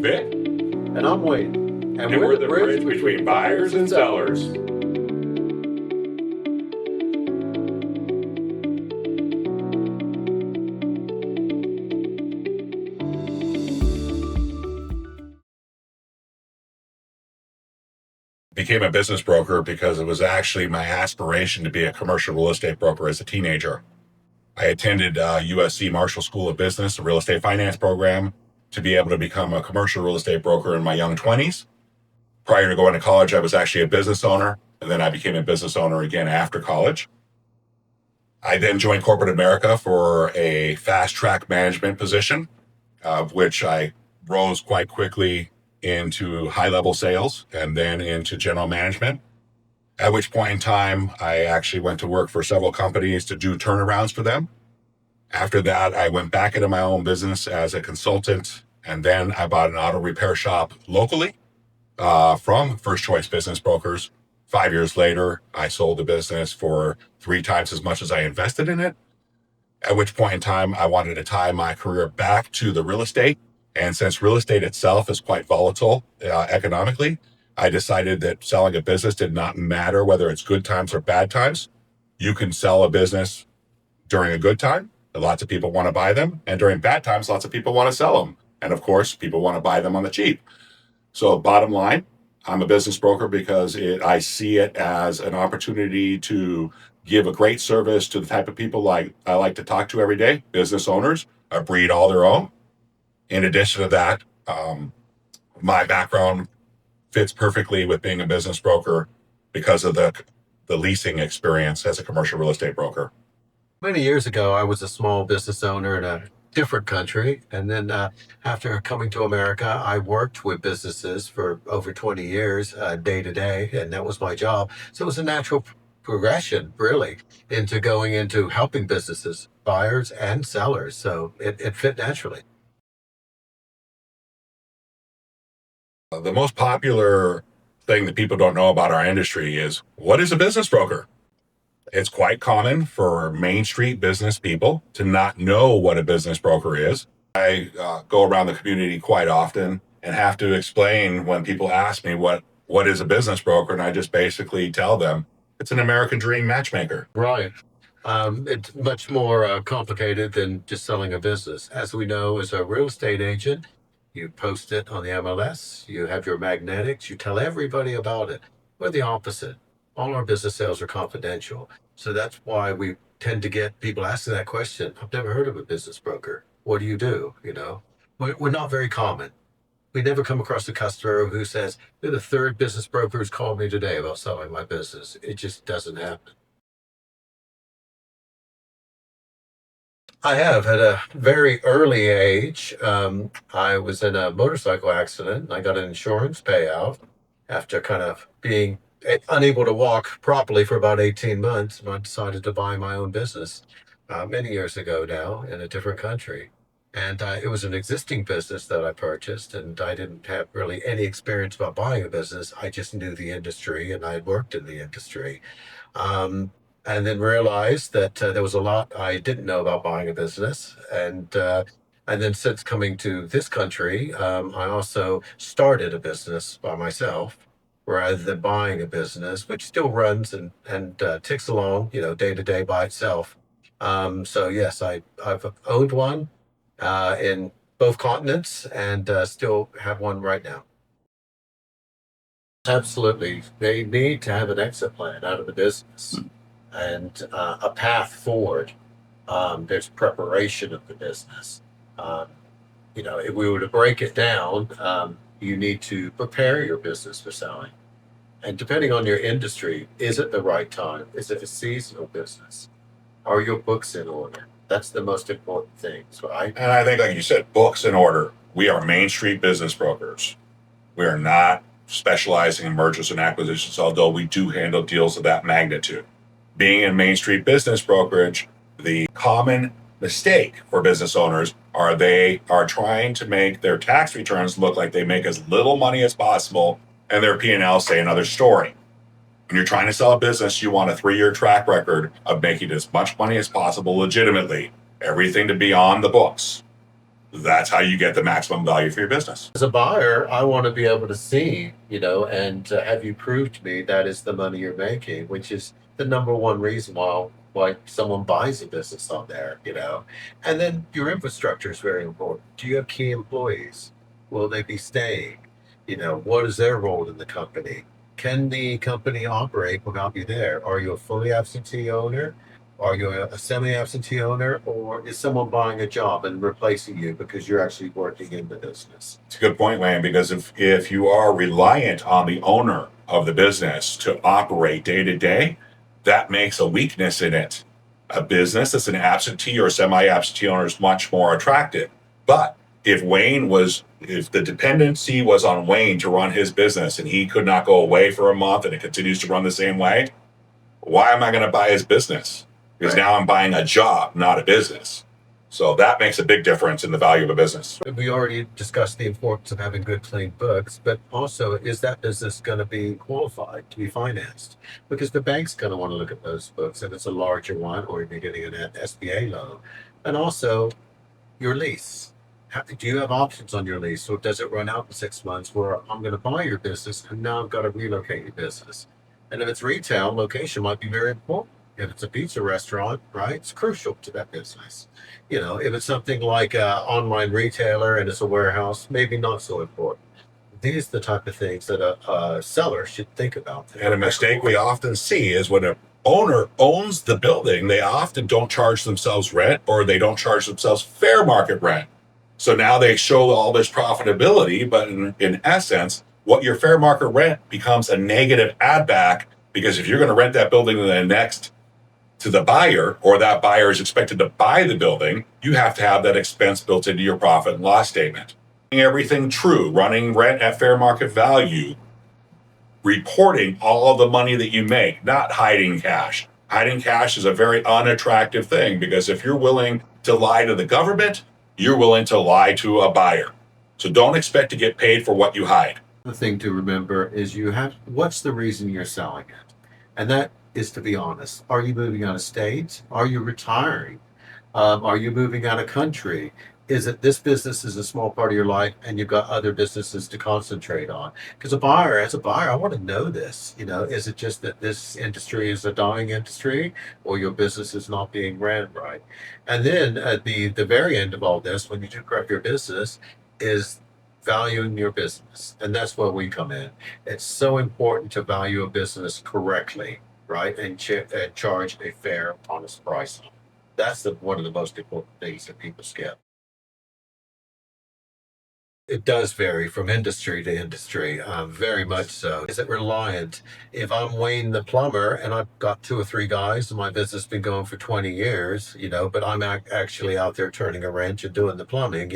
Vic. And I'm Wayne. And we're the bridge between buyers and sellers. Became a business broker because it was actually my aspiration to be a commercial real estate broker as a teenager. I attended USC Marshall School of Business, a real estate finance program, to be able to become a commercial real estate broker in my young 20s. Prior to going to college, I was actually a business owner, and then I became a business owner again after college. I then joined corporate America for a fast track management position, of which I rose quite quickly into high level sales and then into general management. At which point in time, I actually went to work for several companies to do turnarounds for them. After that, I went back into my own business as a consultant, and then I bought an auto repair shop locally from First Choice Business Brokers. 5 years later, I sold the business for 3 times as much as I invested in it. At which point in time, I wanted to tie my career back to the real estate. And since real estate itself is quite volatile economically, I decided that selling a business did not matter whether it's good times or bad times. You can sell a business during a good time. Lots of people want to buy them. And during bad times, lots of people want to sell them. And of course, people want to buy them on the cheap. So bottom line, I'm a business broker because I see it as an opportunity to give a great service to the type of people I like to talk to every day, business owners, a breed all their own. In addition to that, my background fits perfectly with being a business broker because of the leasing experience as a commercial real estate broker. Many years ago, I was a small business owner in a different country. And then after coming to America, I worked with businesses for over 20 years, day to day, and that was my job. So it was a natural progression, really, into going into helping businesses, buyers and sellers. So it fit naturally. The most popular thing that people don't know about our industry is, what is a business broker? It's quite common for Main Street business people to not know what a business broker is. I go around the community quite often and have to explain when people ask me what is a business broker, and I just basically tell them it's an American dream matchmaker. Right. It's much more complicated than just selling a business. As we know, as a real estate agent, you post it on the MLS, you have your magnetics, you tell everybody about it. We're the opposite. All our business sales are confidential. So that's why we tend to get people asking that question. I've never heard of a business broker. What do you do? We're not very common. We never come across a customer who says, they're the third business broker who's called me today about selling my business. It just doesn't happen. I have at a very early age. I was in a motorcycle accident and I got an insurance payout after kind of being unable to walk properly for about 18 months. And I decided to buy my own business many years ago now in a different country. And it was an existing business that I purchased, and I didn't have really any experience about buying a business. I just knew the industry and I had worked in the industry. Um, and then realized that there was a lot I didn't know about buying a business. And then since coming to this country, I also started a business by myself rather than buying a business, which still runs and ticks along, day to day by itself. So yes, I've owned one in both continents and still have one right now. Absolutely. They need to have an exit plan out of the business and a path forward. There's preparation of the business. Um, if we were to break it down, you need to prepare your business for selling. And depending on your industry, is it the right time? Is it a seasonal business? Are your books in order? That's the most important things, right? And I think, like you said, books in order. We are Main Street business brokers. We are not specializing in mergers and acquisitions, although we do handle deals of that magnitude. Being in Main Street business brokerage, the common mistake for business owners are they are trying to make their tax returns look like they make as little money as possible, and their P&L say another story. When you're trying to sell a business, you want a 3-year track record of making as much money as possible legitimately, everything to be on the books. That's how you get the maximum value for your business. As a buyer, I want to be able to see, and have you prove to me that is the money you're making, which is the number one reason why someone buys a business on there. And then your infrastructure is very important. Do you have key employees? Will they be staying? What is their role in the company? Can the company operate without you there? Are you a fully absentee owner? Are you a semi-absentee owner, or is someone buying a job and replacing you because you're actually working in the business? It's a good point, Wayne, because if you are reliant on the owner of the business to operate day to day, that makes a weakness in it. A business that's an absentee or semi-absentee owner is much more attractive. But if the dependency was on Wayne to run his business and he could not go away for a month and it continues to run the same way, why am I going to buy his business? Because now I'm buying a job, not a business. So that makes a big difference in the value of a business. We already discussed the importance of having good, clean books, but also, is that business going to be qualified to be financed? Because the bank's going to want to look at those books if it's a larger one, or if you're getting an SBA loan. And also, your lease. Do you have options on your lease, or does it run out in 6 months where I'm going to buy your business and now I've got to relocate your business? And if it's retail, location might be very important. If it's a pizza restaurant, right, it's crucial to that business. If it's something like an online retailer and it's a warehouse, maybe not so important. These are the type of things that a seller should think about. And a mistake we often see is when an owner owns the building, they often don't charge themselves rent, or they don't charge themselves fair market rent. So now they show all this profitability, but in essence, what your fair market rent becomes a negative add back, because if you're going to rent that building to the buyer, or that buyer is expected to buy the building, you have to have that expense built into your profit and loss statement. Everything true, running rent at fair market value, reporting all of the money that you make, not hiding cash. Hiding cash is a very unattractive thing, because if you're willing to lie to the government, you're willing to lie to a buyer. So don't expect to get paid for what you hide. The thing to remember is what's the reason you're selling it? And that is to be honest. Are you moving out of state? Are you retiring? Are you moving out of country? Is it this business is a small part of your life and you've got other businesses to concentrate on? Because as a buyer, I want to know this. Is it just that this industry is a dying industry, or your business is not being ran right? And then at the very end of all this, when you do grow your business, is valuing your business. And that's where we come in. It's so important to value a business correctly, right? And charge a fair, honest price. That's one of the most important things that people skip. It does vary from industry to industry, very much so. Is it reliant? If I'm Wayne the plumber and I've got 2 or 3 guys and my business has been going for 20 years, but I'm actually out there turning a wrench and doing the plumbing,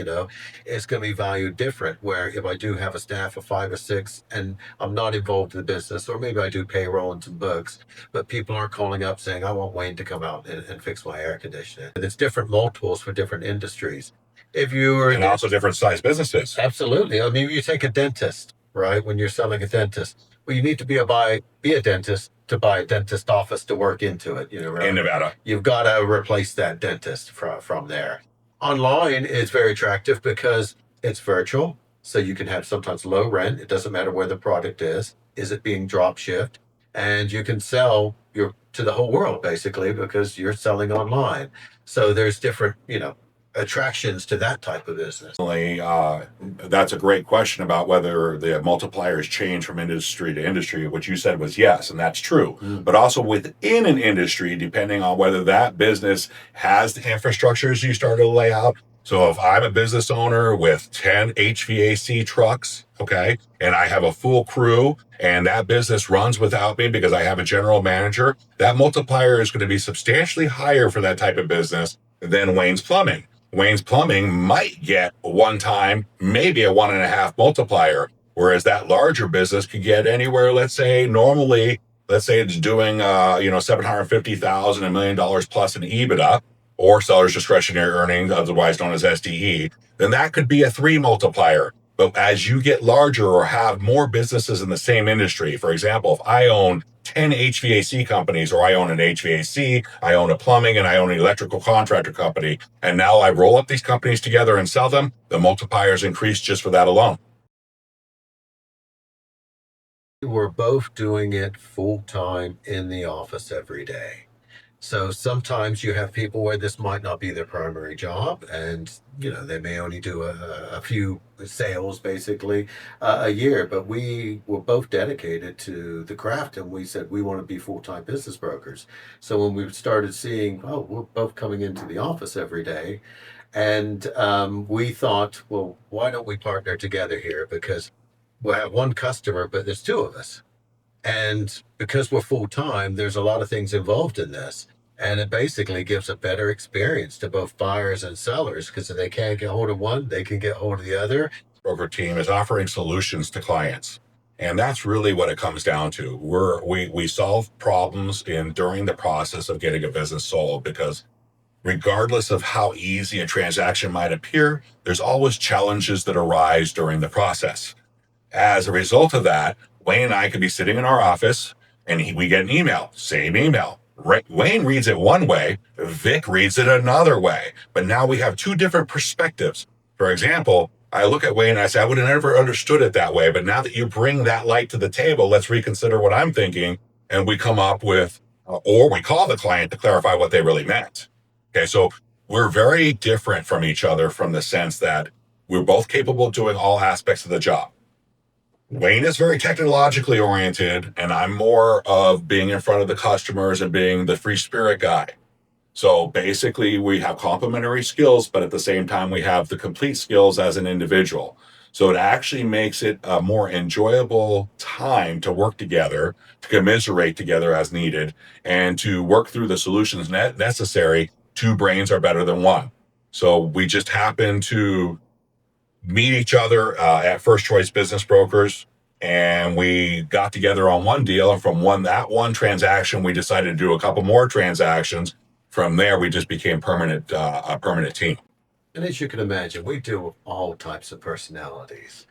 it's going to be valued different. Where if I do have a staff of 5 or 6 and I'm not involved in the business, or maybe I do payroll and some books, but people aren't calling up saying, I want Wayne to come out and fix my air conditioning. And it's different multiples for different industries. If you are And also different size businesses. absolutely. I mean, you take a dentist, right? When you're selling a dentist, well, you need to be a dentist to buy a dentist office to work into it. Right? In Nevada. You've got to replace that dentist from there. Online is very attractive because it's virtual, so you can have sometimes low rent. It doesn't matter where the product is. Is it being drop shipped? And you can sell to the whole world basically, because you're selling online. So there's different, attractions to that type of business. That's a great question about whether the multipliers change from industry to industry. What you said was yes, and that's true. But also within an industry, depending on whether that business has the infrastructures you started to lay out. So if I'm a business owner with 10 HVAC trucks, okay, and I have a full crew and that business runs without me because I have a general manager, that multiplier is going to be substantially higher for that type of business than Wayne's Plumbing. Wayne's Plumbing might get one time, maybe a 1.5 multiplier, whereas that larger business could get anywhere, let's say it's doing, 750,000, $1 million plus in EBITDA, or seller's discretionary earnings, otherwise known as SDE, then that could be a 3 multiplier. But as you get larger or have more businesses in the same industry, for example, if I own 10 HVAC companies, or I own an HVAC, I own a plumbing, and I own an electrical contractor company. And now I roll up these companies together and sell them. The multipliers increase just for that alone. We're both doing it full time in the office every day. So sometimes you have people where this might not be their primary job, and they may only do a few sales basically a year. But we were both dedicated to the craft, and we said we want to be full-time business brokers. So when we started seeing, oh, we're both coming into the office every day, and we thought, well, why don't we partner together here? Because we'll have one customer, but there's two of us. And because we're full time, there's a lot of things involved in this. And it basically gives a better experience to both buyers and sellers, because if they can't get hold of one, they can get hold of the other. Broker team is offering solutions to clients. And that's really what it comes down to. We solve problems during the process of getting a business sold, because regardless of how easy a transaction might appear, there's always challenges that arise during the process. As a result of that, Wayne and I could be sitting in our office, and we get an email, same email. Wayne reads it one way, Vic reads it another way. But now we have two different perspectives. For example, I look at Wayne and I say, I would have never understood it that way. But now that you bring that light to the table, let's reconsider what I'm thinking. And we come up with, or we call the client to clarify what they really meant. Okay, so we're very different from each other, from the sense that we're both capable of doing all aspects of the job. Wayne is very technologically oriented, and I'm more of being in front of the customers and being the free spirit guy. So basically, we have complementary skills, but at the same time, we have the complete skills as an individual. So it actually makes it a more enjoyable time to work together, to commiserate together as needed, and to work through the solutions necessary. Two brains are better than one. So we just happen to meet each other at First Choice Business Brokers, and we got together on one deal. And from that one transaction, we decided to do a couple more transactions. From there, we just became a permanent team. And as you can imagine, we deal with all types of personalities,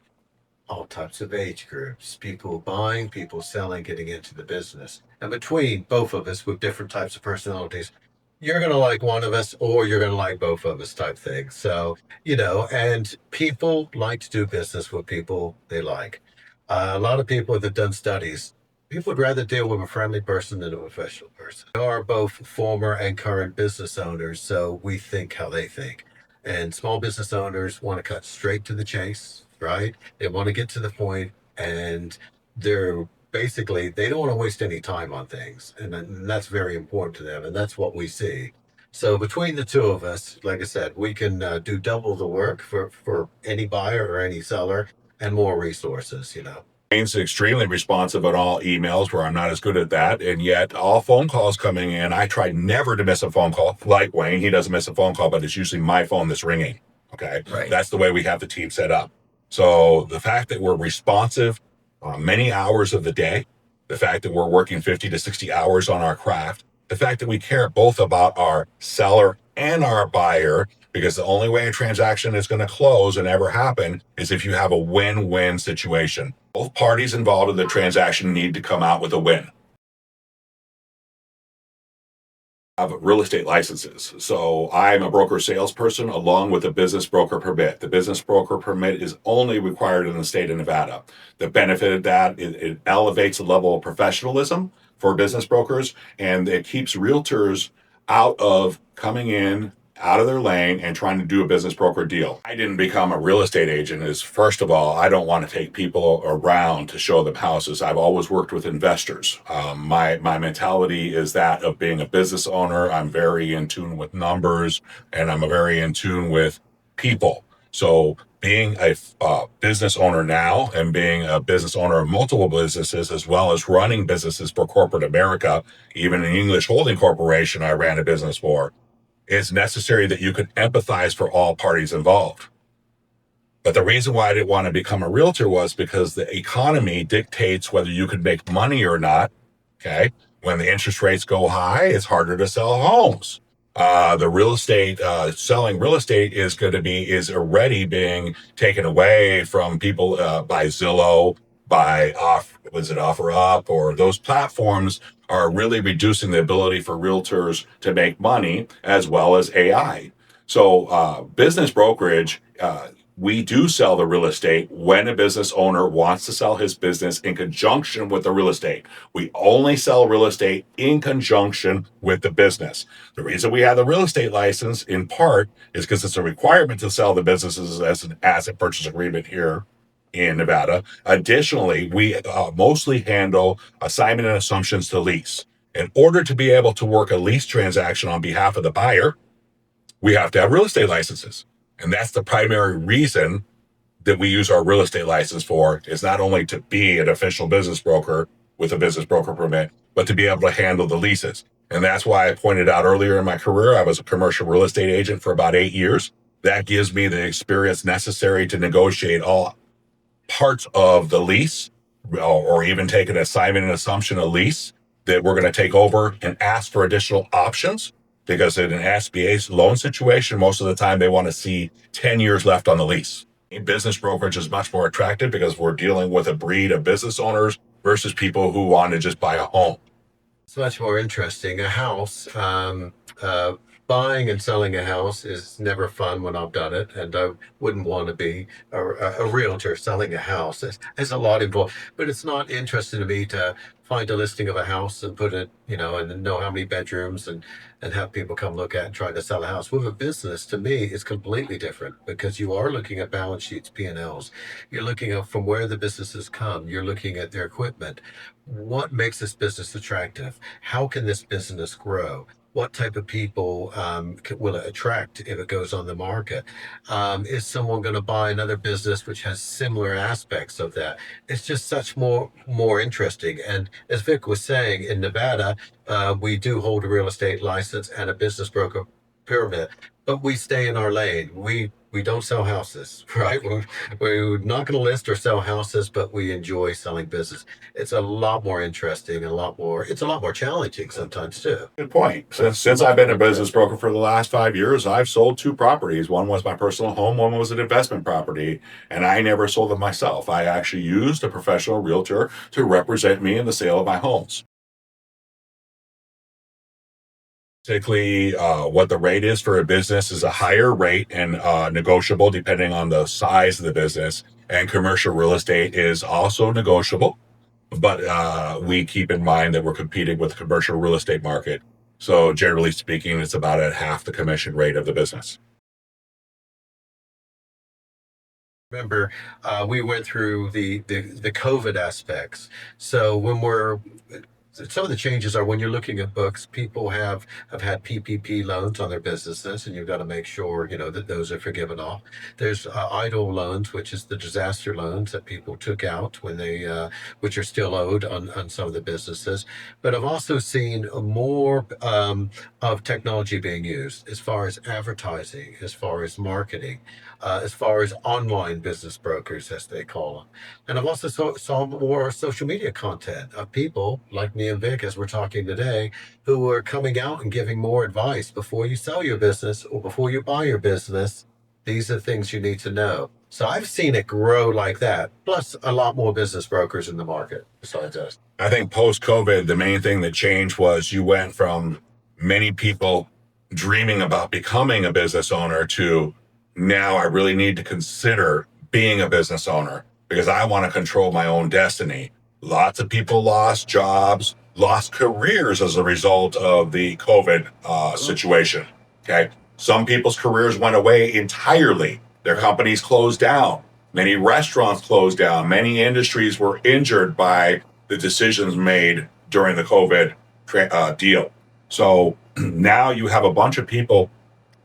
all types of age groups, people buying, people selling, getting into the business. And between both of us with different types of personalities, you're going to like one of us or you're going to like both of us type thing. So, and people like to do business with people they like. A lot of people that have done studies, people would rather deal with a friendly person than a professional person. We are both former and current business owners, so we think how they think. And small business owners want to cut straight to the chase, right? They want to get to the point, and they don't want to waste any time on things. And that's very important to them. And that's what we see. So between the two of us, like I said, we can do double the work for any buyer or any seller, and more resources. Wayne's extremely responsive on all emails, where I'm not as good at that. And yet all phone calls coming in, I try never to miss a phone call. Like Wayne, he doesn't miss a phone call, but it's usually my phone that's ringing. Okay. Right. That's the way we have the team set up. So the fact that we're responsive many hours of the day, the fact that we're working 50 to 60 hours on our craft, the fact that we care both about our seller and our buyer, because the only way a transaction is going to close and ever happen is if you have a win-win situation. Both parties involved in the transaction need to come out with a win. Have real estate licenses. So I'm a broker salesperson along with a business broker permit. The business broker permit is only required in the state of Nevada. The benefit of that, it elevates the level of professionalism for business brokers, and it keeps realtors out of coming in out of their lane and trying to do a business broker deal. I didn't become a real estate agent is, first of all, I don't want to take people around to show them houses. I've always worked with investors. My mentality is that of being a business owner. I'm very in tune with numbers, and I'm very in tune with people. So being a business owner now, and being a business owner of multiple businesses, as well as running businesses for corporate America, even an English holding corporation I ran a business for, it's necessary that you can empathize for all parties involved. But the reason why I didn't want to become a realtor was because the economy dictates whether you can make money or not. Okay. When the interest rates go high, it's harder to sell homes. The real estate, selling real estate is already being taken away from people by Zillow, by OfferUp, or those platforms are really reducing the ability for realtors to make money, as well as AI. So, business brokerage, we do sell the real estate when a business owner wants to sell his business in conjunction with the real estate. We only sell real estate in conjunction with the business. The reason we have the real estate license, in part, is because it's a requirement to sell the businesses as an asset purchase agreement here in Nevada. Additionally, we mostly handle assignment and assumptions to lease. In order to be able to work a lease transaction on behalf of the buyer, we have to have real estate licenses. And that's the primary reason that we use our real estate license for, is not only to be an official business broker with a business broker permit, but to be able to handle the leases. And that's why I pointed out earlier in my career, I was a commercial real estate agent for about 8 years. That gives me the experience necessary to negotiate all parts of the lease, or even take an assignment and assumption of lease that we're going to take over and ask for additional options. Because in an SBA loan situation, most of the time they want to see 10 years left on the lease. Business brokerage is much more attractive because we're dealing with a breed of business owners versus people who want to just buy a home. It's much more interesting. A house, buying and selling a house is never fun when I've done it, and I wouldn't want to be a realtor selling a house. There's a lot involved, but it's not interesting to me to find a listing of a house and put it, and know how many bedrooms and have people come look at and try to sell a house. With a business, to me, it's completely different because you are looking at balance sheets, P&Ls. You're looking at from where the businesses come. You're looking at their equipment. What makes this business attractive? How can this business grow? What type of people will it attract if it goes on the market? Is someone going to buy another business which has similar aspects of that? It's just such more interesting. And as Vic was saying, in Nevada, we do hold a real estate license and a business broker permit, but we stay in our lane. We don't sell houses, right? We're not going to list or sell houses, but we enjoy selling business. It's a lot more interesting and it's a lot more challenging sometimes too. Good point. Since I've been a business broker for the last 5 years, I've sold two properties. One was my personal home, one was an investment property, and I never sold them myself. I actually used a professional realtor to represent me in the sale of my homes. Typically, what the rate is for a business is a higher rate and negotiable depending on the size of the business. And commercial real estate is also negotiable, but we keep in mind that we're competing with the commercial real estate market. So generally speaking, it's about at half the commission rate of the business. Remember, we went through the COVID aspects. So when we're some of the changes are when you're looking at books, people have had PPP loans on their businesses, and you've got to make sure that those are forgiven off. There's idle loans, which is the disaster loans that people took out when which are still owed on some of the businesses. But I've also seen more of technology being used as far as advertising, as far as marketing, as far as online business brokers, as they call them. And I've also saw more social media content of people like me and Vic, as we're talking today, who are coming out and giving more advice before you sell your business or before you buy your business. These are things you need to know. So I've seen it grow like that. Plus, a lot more business brokers in the market besides us. I think post COVID, the main thing that changed was you went from many people dreaming about becoming a business owner to now I really need to consider being a business owner because I want to control my own destiny. Lots of people lost jobs, lost careers as a result of the COVID situation. Okay. Some people's careers went away entirely. Their companies closed down. Many restaurants closed down. Many industries were injured by the decisions made during the COVID deal. So now you have a bunch of people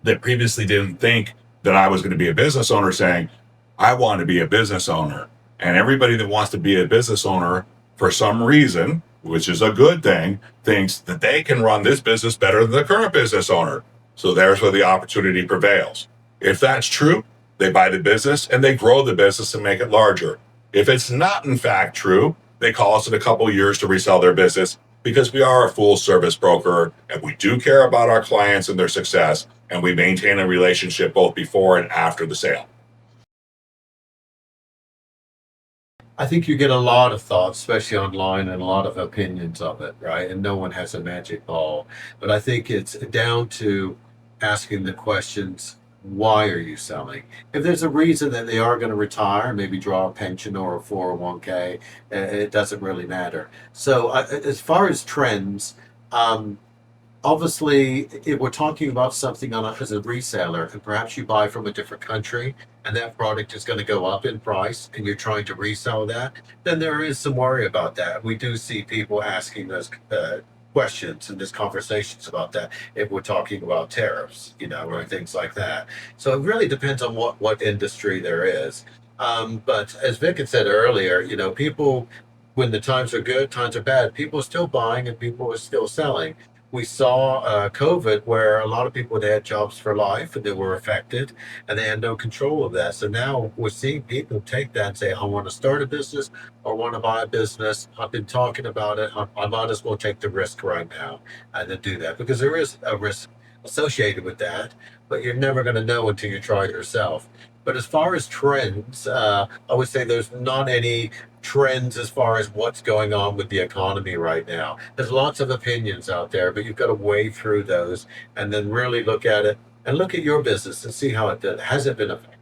that previously didn't think that I was going to be a business owner saying, I want to be a business owner. And everybody that wants to be a business owner for some reason, which is a good thing, thinks that they can run this business better than the current business owner. So there's where the opportunity prevails. If that's true, they buy the business and they grow the business and make it larger. If it's not in fact true, they call us in a couple of years to resell their business because we are a full service broker and we do care about our clients and their success, and we maintain a relationship both before and after the sale. I think you get a lot of thoughts, especially online, and a lot of opinions of it, right? And no one has a magic ball. But I think it's down to asking the questions, why are you selling? If there's a reason that they are going to retire, maybe draw a pension or a 401k, it doesn't really matter. So, as far as trends, um, obviously, if we're talking about something as a reseller, and perhaps you buy from a different country and that product is going to go up in price and you're trying to resell that, then there is some worry about that. We do see people asking those questions and there's conversations about that if we're talking about tariffs, or things like that. So it really depends on what industry there is. But as Vic had said earlier, people, when the times are good, times are bad, people are still buying and people are still selling. We saw COVID where a lot of people that had jobs for life and they were affected and they had no control of that. So now we're seeing people take that and say, I want to start a business or want to buy a business. I've been talking about it. I might as well take the risk right now and then do that because there is a risk associated with that, but you're never going to know until you try it yourself. But as far as trends, I would say there's not any trends as far as what's going on with the economy right now. There's lots of opinions out there, but you've got to wade through those and then really look at it and look at your business and see how it did. Has it been affected?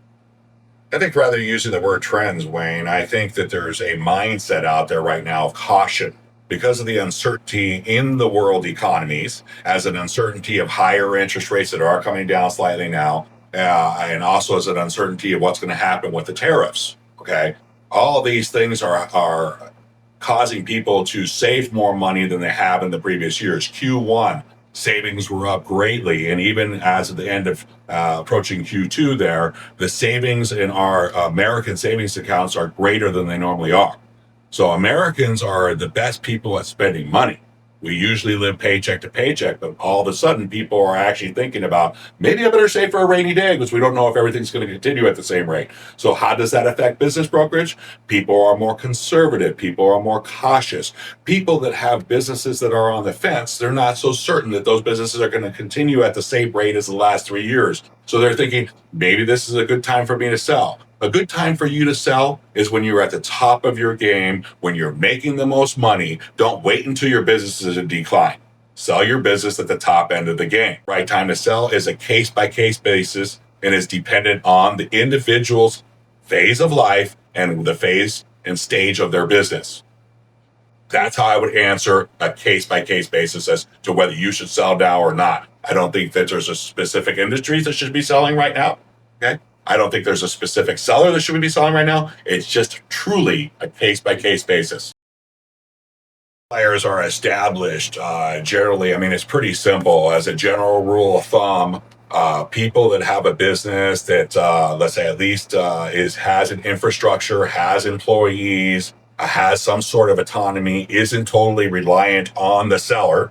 I think rather than using the word trends, Wayne, I think that there's a mindset out there right now of caution because of the uncertainty in the world economies, as an uncertainty of higher interest rates that are coming down slightly now, and also as an uncertainty of what's going to happen with the tariffs. Okay, all these things are causing people to save more money than they have in the previous years. Q1 savings were up greatly, and even as of the end of approaching Q2, there the savings in our American savings accounts are greater than they normally are. So Americans are the best people at spending money. We usually live paycheck to paycheck, but all of a sudden people are actually thinking about maybe I better save for a rainy day because we don't know if everything's going to continue at the same rate. So how does that affect business brokerage? People are more conservative. People are more cautious. People that have businesses that are on the fence, they're not so certain that those businesses are going to continue at the same rate as the last 3 years. So they're thinking maybe this is a good time for me to sell. A good time for you to sell is when you're at the top of your game, when you're making the most money. Don't wait until your business is in decline. Sell your business at the top end of the game. Right time to sell is a case by case basis and is dependent on the individual's phase of life and the phase and stage of their business. That's how I would answer a case by case basis as to whether you should sell now or not. I don't think that there's a specific industry that should be selling right now. Okay. I don't think there's a specific seller that should be selling right now. It's just truly a case by case basis. Players are established generally. I mean, it's pretty simple. As a general rule of thumb, people that have a business that, let's say, at least has an infrastructure, has employees, has some sort of autonomy, isn't totally reliant on the seller,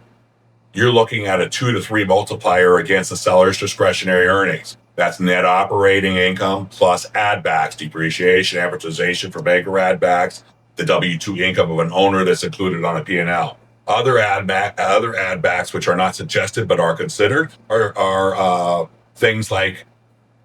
you're looking at a 2 to 3 multiplier against the seller's discretionary earnings. That's net operating income plus add backs, depreciation, amortization for banker add backs, the W-2 income of an owner that's included on a P&L. Other add backs, which are not suggested but are considered, are things like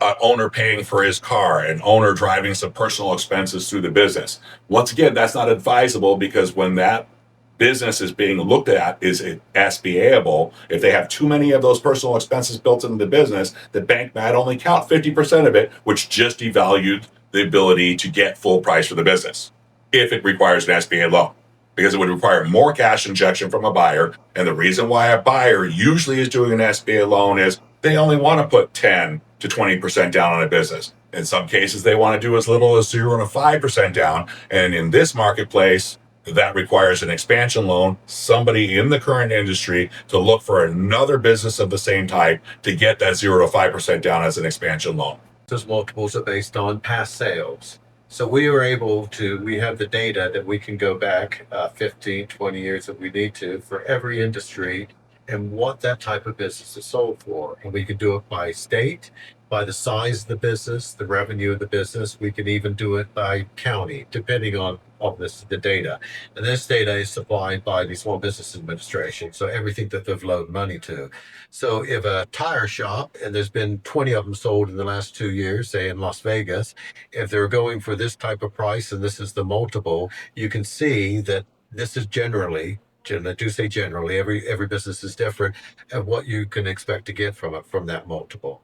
an owner paying for his car, an owner driving some personal expenses through the business. Once again, that's not advisable because when that business is being looked at is SBAable. If they have too many of those personal expenses built into the business, the bank might only count 50% of it, which just devalued the ability to get full price for the business if it requires an SBA loan, because it would require more cash injection from a buyer. And the reason why a buyer usually is doing an SBA loan is they only want to put 10 to 20% down on a business. In some cases, they want to do as little as 0 to 5% down. And in this marketplace, that requires an expansion loan, somebody in the current industry to look for another business of the same type to get that 0 to 5% down as an expansion loan. Those multiples are based on past sales. So we have the data that we can go back 15, 20 years if we need to for every industry and what that type of business is sold for. And we could do it by state, by the size of the business, the revenue of the business. We can even do it by county, depending on the data. And this data is supplied by the Small Business Administration. So everything that they've loaned money to. So if a tire shop, and there's been 20 of them sold in the last 2 years, say in Las Vegas, if they're going for this type of price and this is the multiple, you can see that this is generally, and I do say generally, every business is different, and what you can expect to get from it from that multiple.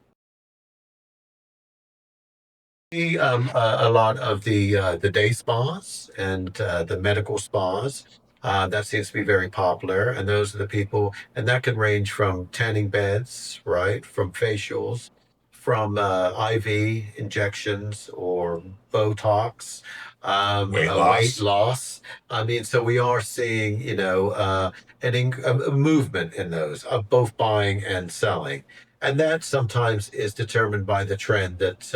A lot of the day spas and the medical spas. That seems to be very popular, and those are the people, and that can range from tanning beds, right, from facials, from IV injections or Botox, Weight weight loss. loss. I mean, so we are seeing, a movement in those of both buying and selling, and that sometimes is determined by the trend that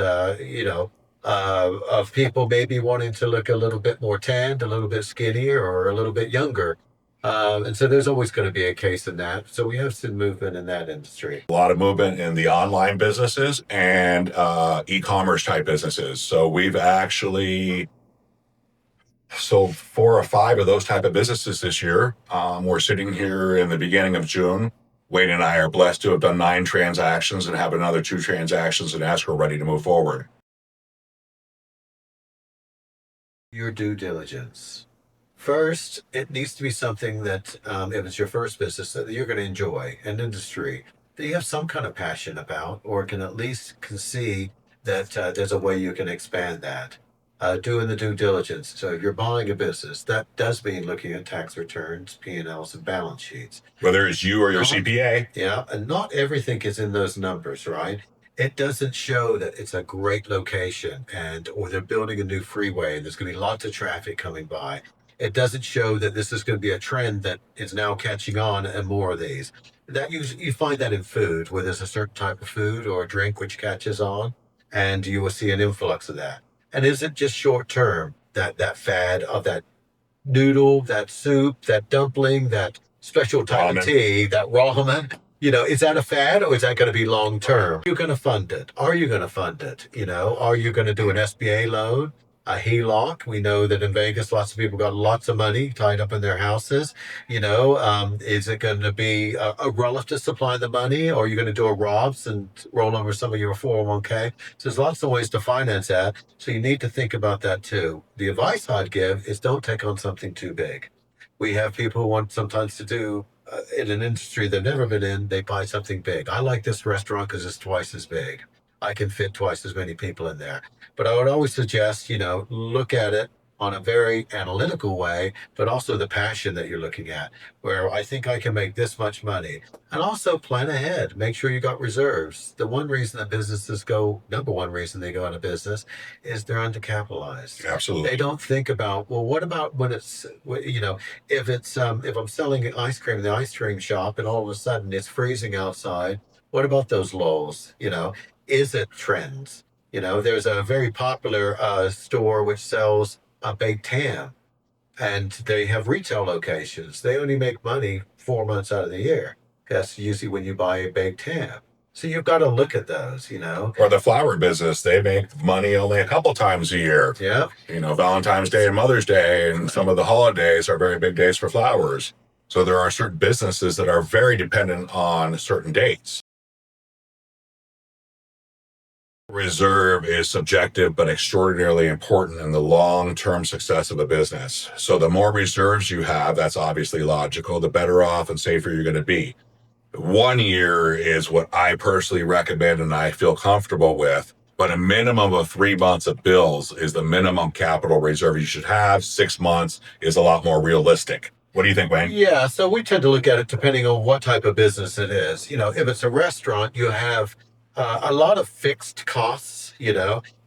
of people maybe wanting to look a little bit more tanned, a little bit skinnier, or a little bit younger. And so there's always going to be a case in that. So we have some movement in that industry. A lot of movement in the online businesses and e-commerce type businesses. So we've actually sold 4 or 5 of those type of businesses this year. We're sitting here in the beginning of June. Wayne and I are blessed to have done 9 transactions and have another 2 transactions in escrow ready to move forward. Your due diligence. First, it needs to be something that, if it's your first business, that you're going to enjoy, an industry that you have some kind of passion about, or can at least can see that there's a way you can expand that. Doing the due diligence. So if you're buying a business, that does mean looking at tax returns, P&Ls, and balance sheets. Whether it's you or your Not CPA, Yeah, and not everything is in those numbers, right? It doesn't show that it's a great location and or they're building a new freeway and there's going to be lots of traffic coming by. It doesn't show that this is going to be a trend that is now catching on and more of these. That you find that in food, where there's a certain type of food or drink which catches on, and you will see an influx of that. And is it just short term that fad of that noodle, that soup, that dumpling, that special type of ramen. tea, that ramen. Is that a fad or is that going to be long term? You're going to fund it. Are you going to fund it? Are you going to do an SBA loan, a HELOC? We know that in Vegas, lots of people got lots of money tied up in their houses. Is it going to be a relative supply the money, or are you going to do a Robs and roll over some of your 401k? So there's lots of ways to finance that. So you need to think about that too. The advice I'd give is don't take on something too big. We have people who want sometimes to do in an industry they've never been in, they buy something big. I like this restaurant because it's twice as big. I can fit twice as many people in there. But I would always suggest, look at it on a very analytical way, but also the passion that you're looking at, where I think I can make this much money. And also plan ahead. Make sure you got reserves. The one reason that businesses go, number one reason they go out of business is they're undercapitalized. They Absolutely. don't think about, well, what about when it's, if I'm selling ice cream in the ice cream shop and all of a sudden it's freezing outside, what about those lows? Is it trends? There's a very popular store which sells a baked ham, and they have retail locations. They only make money 4 months out of the year. That's usually when you buy a baked ham. So you've got to look at those. Or the flower business, they make money only a couple times a year. Yeah. Valentine's Day and Mother's Day and some of the holidays are very big days for flowers. So there are certain businesses that are very dependent on certain dates. Reserve is subjective but extraordinarily important in the long-term success of a business. So the more reserves you have, that's obviously logical, the better off and safer you're going to be. 1 year is what I personally recommend and I feel comfortable with, but a minimum of 3 months of bills is the minimum capital reserve you should have. 6 months is a lot more realistic. What do you think, Wayne? Yeah, so we tend to look at it depending on what type of business it is. If it's a restaurant, you have a lot of fixed costs.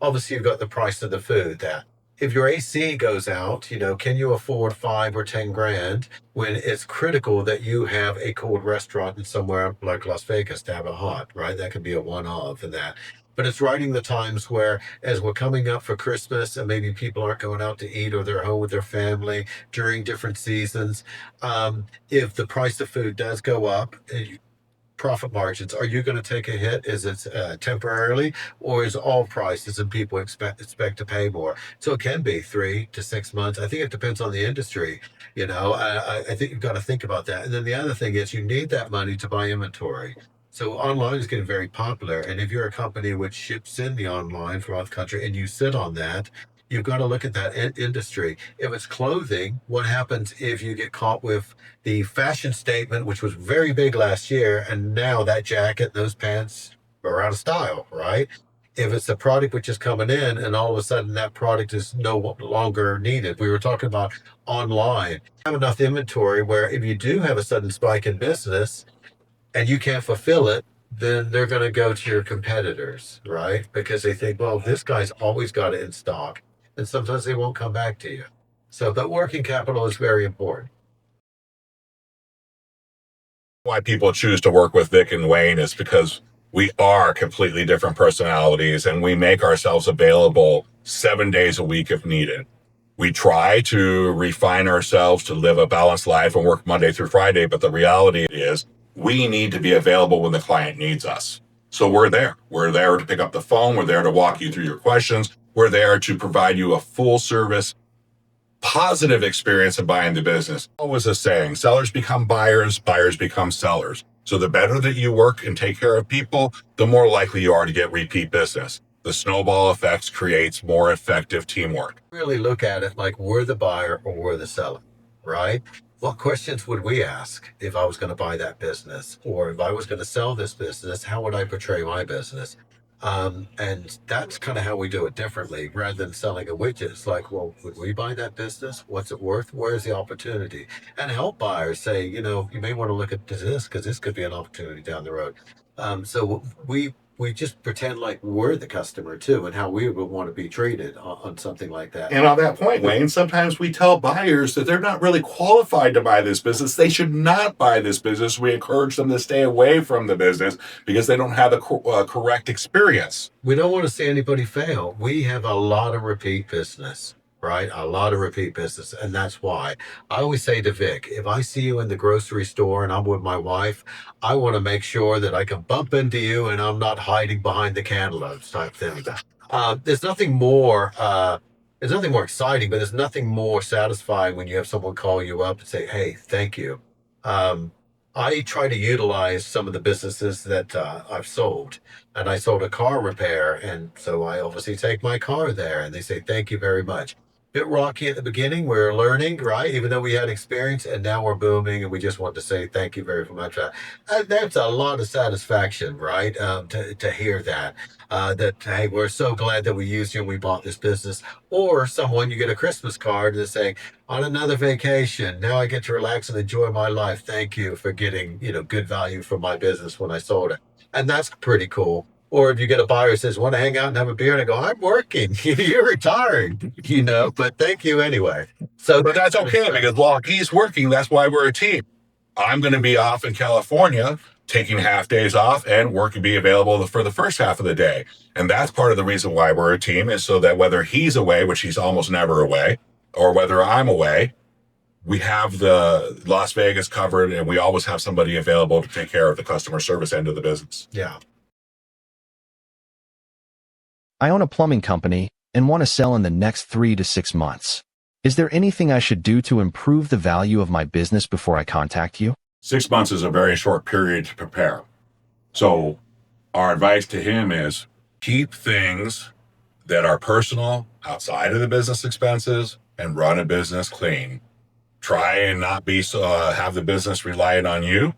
Obviously you've got the price of the food. That if your AC goes out, can you afford 5 or 10 grand when it's critical that you have a cold restaurant in somewhere like Las Vegas to have a hot, right? That could be a one-off and that. but it's writing the times where, as we're coming up for Christmas and maybe people aren't going out to eat or they're home with their family during different seasons, if the price of food does go up, profit margins, are you going to take a hit? Is it temporarily, or is all prices and people expect to pay more? So it can be 3 to 6 months. I think it depends on the industry. I think you've got to think about that. And then the other thing is you need that money to buy inventory. So online is getting very popular, and if you're a company which ships in the online from out the country and you sit on that, you've got to look at that industry. If it's clothing, what happens if you get caught with the fashion statement, which was very big last year, and now that jacket, those pants are out of style, right? If it's a product which is coming in and all of a sudden that product is no longer needed. We were talking about online. Have enough inventory where if you do have a sudden spike in business and you can't fulfill it, then they're going to go to your competitors, right? Because they think, well, this guy's always got it in stock. And sometimes they won't come back to you. So, but working capital is very important. Why people choose to work with Vic and Wayne is because we are completely different personalities and we make ourselves available 7 days a week if needed. We try to refine ourselves to live a balanced life and work Monday through Friday, but the reality is we need to be available when the client needs us. So we're there. We're there to pick up the phone. We're there to walk you through your questions. We're there to provide you a full service positive experience of buying the business. Always a saying, sellers become buyers, buyers become sellers. So the better that you work and take care of people, the more likely you are to get repeat business. The snowball effect creates more effective teamwork. Really look at it like we're the buyer or we're the seller, right? What questions would we ask if I was going to buy that business, or if I was going to sell this business? How would I portray my business? And that's kind of how we do it differently rather than selling a widget. It's like, well, would we buy that business? What's it worth? Where's the opportunity? And help buyers say, you may want to look at this because this could be an opportunity down the road. So we just pretend like we're the customer too, and how we would want to be treated on something like that. And on that point, Wayne, sometimes we tell buyers that they're not really qualified to buy this business. They should not buy this business. We encourage them to stay away from the business because they don't have the correct experience. We don't want to see anybody fail. We have a lot of repeat business, right? A lot of repeat business. And that's why I always say to Vic, if I see you in the grocery store and I'm with my wife, I want to make sure that I can bump into you and I'm not hiding behind the cantaloupes type thing. There's nothing more. There's nothing more exciting, but there's nothing more satisfying when you have someone call you up and say, "Hey, thank you." Um, I try to utilize some of the businesses that I've sold, and I sold a car repair, and so I obviously take my car there, and they say, "Thank you very much." Bit rocky at the beginning. We're learning, right? Even though we had experience, and now we're booming, and we just want to say thank you very much. That's a lot of satisfaction, right? To hear that, that hey, we're so glad that we used you and we bought this business. Or someone, you get a Christmas card and saying, on another vacation, now I get to relax and enjoy my life. Thank you for getting good value from my business when I sold it, and that's pretty cool. Or if you get a buyer who says, want to hang out and have a beer, and I go, I'm working, you're retiring, but thank you anyway. So, But that's okay because while he's working, that's why we're a team. I'm going to be off in California, taking half days off and work and be available for the first half of the day. And that's part of the reason why we're a team is so that whether he's away, which he's almost never away, or whether I'm away, we have the Las Vegas covered and we always have somebody available to take care of the customer service end of the business. yeah. I own a plumbing company and want to sell in the next 3 to 6 months. Is there anything I should do to improve the value of my business before I contact you? 6 months is a very short period to prepare. So our advice to him is keep things that are personal outside of the business expenses and run a business clean. Try and not be have the business reliant on you.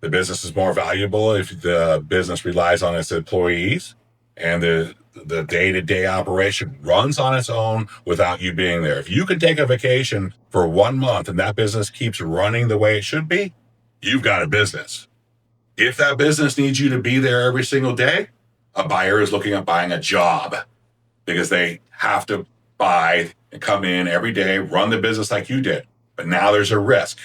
The business is more valuable if the business relies on its employees, and the day-to-day operation runs on its own without you being there. If you can take a vacation for 1 month and that business keeps running the way it should be, you've got a business. If that business needs you to be there every single day, a buyer is looking at buying a job because they have to buy and come in every day, run the business like you did. But now there's a risk.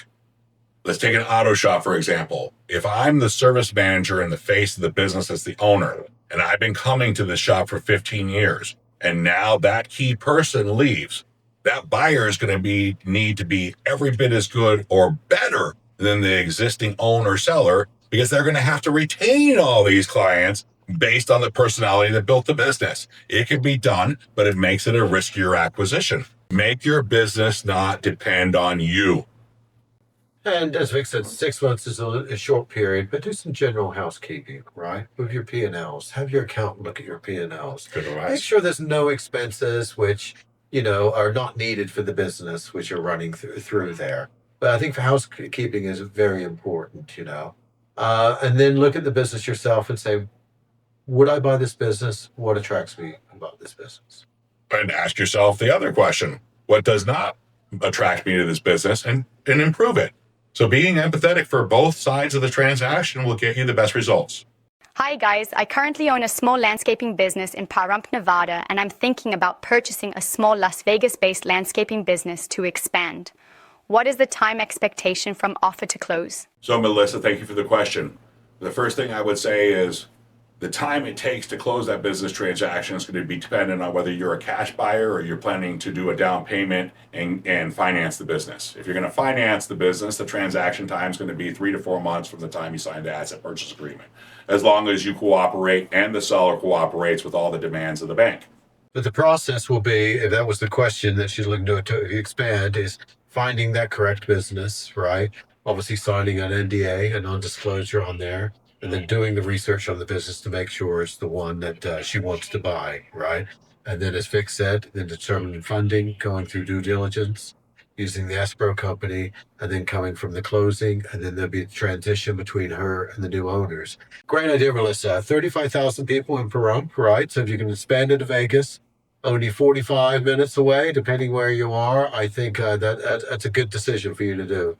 Let's take an auto shop, for example. If I'm the service manager in the face of the business as the owner, and I've been coming to the shop for 15 years, and now that key person leaves, that buyer is going to need to be every bit as good or better than the existing owner seller, because they're going to have to retain all these clients based on the personality that built the business. It can be done, but it makes it a riskier acquisition. Make your business not depend on you. And as Vic said, 6 months is a short period, but do some general housekeeping, right? With your P&Ls. Have your accountant look at your P&Ls. Good Make advice. sure there's no expenses which, are not needed for the business, which are running through there. But I think for housekeeping is very important. And then look at the business yourself and say, would I buy this business? What attracts me about this business? And ask yourself the other question: what does not attract me to this business, and improve it? So being empathetic for both sides of the transaction will get you the best results. Hi guys, I currently own a small landscaping business in Pahrump, Nevada, and I'm thinking about purchasing a small Las Vegas-based landscaping business to expand. What is the time expectation from offer to close? So Melissa, thank you for the question. The first thing I would say is the time it takes to close that business transaction is going to be dependent on whether you're a cash buyer or you're planning to do a down payment and finance the business. If you're going to finance the business, the transaction time is going to be 3 to 4 months from the time you sign the asset purchase agreement, as long as you cooperate and the seller cooperates with all the demands of the bank. But the process will be, if that was the question that she's looking to expand, is finding that correct business, right? Obviously signing an NDA, a non-disclosure on there, and then doing the research on the business to make sure it's the one that she wants to buy, right? And then, as Vic said, then determining funding, going through due diligence, using the escrow company, and then coming from the closing, and then there'll be a transition between her and the new owners. Great idea, Melissa. 35,000 people in Pahrump, right? So if you can expand it to Vegas, only 45 minutes away, depending where you are, I think that's a good decision for you to do.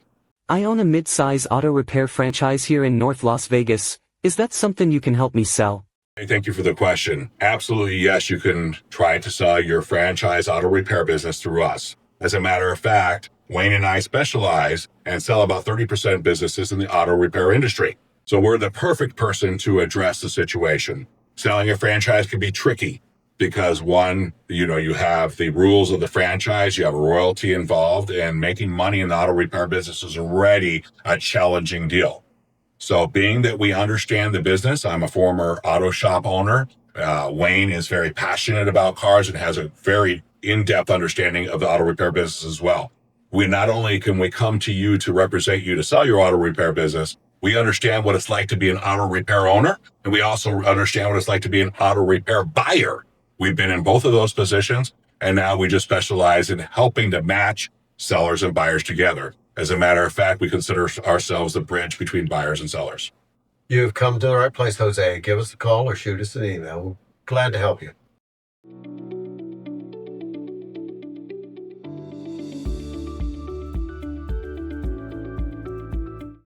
I own a mid-size auto repair franchise here in North Las Vegas. Is that something you can help me sell? Hey, thank you for the question. Absolutely, yes, you can try to sell your franchise auto repair business through us. As a matter of fact, Wayne and I specialize and sell about 30% businesses in the auto repair industry. So we're the perfect person to address the situation. Selling a franchise can be tricky because one, you have the rules of the franchise, you have a royalty involved, and making money in the auto repair business is already a challenging deal. So being that we understand the business, I'm a former auto shop owner. Wayne is very passionate about cars and has a very in-depth understanding of the auto repair business as well. We not only can we come to you to represent you to sell your auto repair business, we understand what it's like to be an auto repair owner, and we also understand what it's like to be an auto repair buyer. We've been in both of those positions, and now we just specialize in helping to match sellers and buyers together. As a matter of fact, we consider ourselves the bridge between buyers and sellers. You've come to the right place, Jose. Give us a call or shoot us an email. We're glad to help you.